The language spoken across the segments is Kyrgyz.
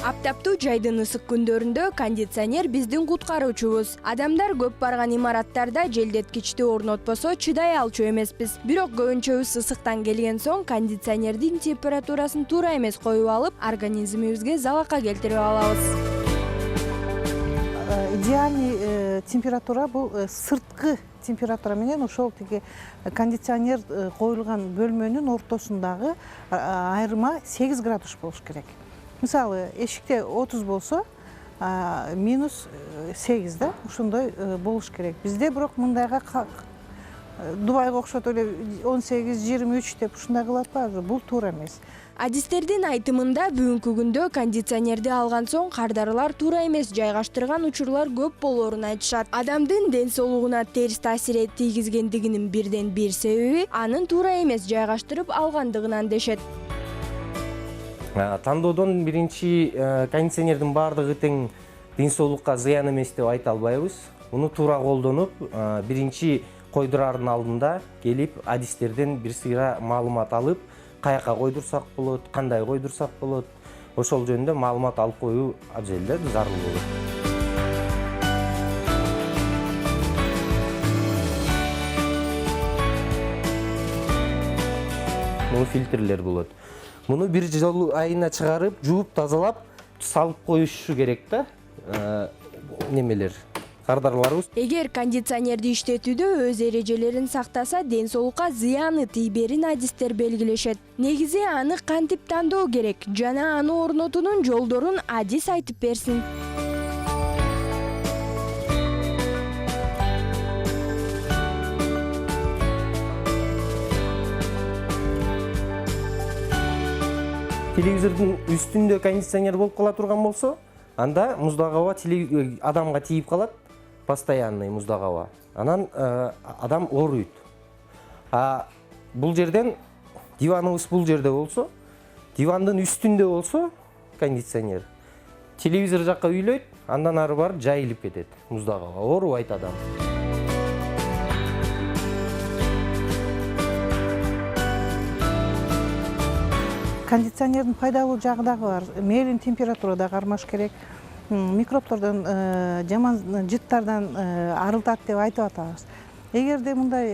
Аптаптуу жайдын ысык күндөрүндө кондиционер биздин куткаруучубуз. Адамдар көп барган имараттарда желдеткичти орнотпосо чыдай алчу эмеспиз. Бирок көбүнчөбүз ысыктан келген соң кондиционердин температурасын туура эмес коюп алып, организмибизге залалка келтирип алабыз. Идеальный температура бул сырткы температура менен ошол тиги кондиционер коюлган бөлмөнүн ортосундагы айырма 8 градус болуш керек. Мисалы, эшикте 30 болсо, минус 8 да, ошондой болуш керек. Бизде бирок мындайга Дубайга окшоп эле 18-23 деп ушундай кылып атпайбы? Бул туура эмес. Адистердин айтымында бүгүнкү күндө кондиционерди алган соң кардарылар туура эмес жайгаштырган учурлар көп болоорун айтышат. Адамдын ден соолугуна терс таасир тийгизгендигинин бирден бир себеби анын туура эмес жайгаштырып алгандыгынан дешет. Тандоодон биринчи кондиционердин баардыгы тең ден соолукка зыян эмес деп айта албайбыз. Муну туура колдонуп, биринчи койдурардын алдында келип адистерден бир сыйра маалымат алып, каяка койдурсак болот, кандай койдурсак болот, ошол жөнүндө маалымат алып коюу абзел да, зарыл болот. Муну фильтрлер болот. Муну бир жолу айына чыгарып, жууп, тазалап, салып коюшу керек да. Немелер, кардарларыбыз. Эгер кондиционерди иштетүүдө өз эрежелерин сактаса, ден соолукка зыяны тийберин адистер белгилешет. Негизи аны кантип тандоо керек жана аны орнотуунун жолдорун адис айтып берсин. Телевизордун үстүндө кондиционер болуп кала турган болсо, анда муздак аба адамга тийип калат, постоянный муздак аба. Анан адам ооруйт. Бул жерден диваныбыз бул жерде болсо, дивандын үстүндө болсо кондиционер, телевизор жакка үйлөйт, андан ары барып жайылып кетет муздак аба, оорубайт адам. Кондиционердин пайдалуу жагы дагы бар. Мейлин температурада кармаш керек. Микробтордон, жаман жыттардан арылтат деп айтып атабыз. Эгерде мындай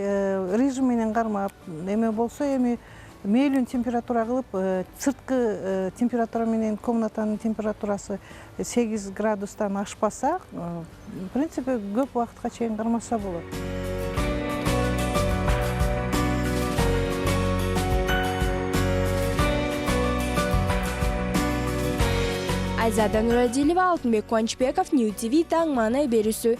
режим менен кармап, эме болсо, эми мейлин температура кылып, сырткы температура менен комнатанын температурасы 8 градустан ашпаса, в принципе, көп убакытка чейин кармаса болот. Айзада Нурадилова, Алтынбек Кубанычбеков, Нью ТВ, таң маанай берүүсү.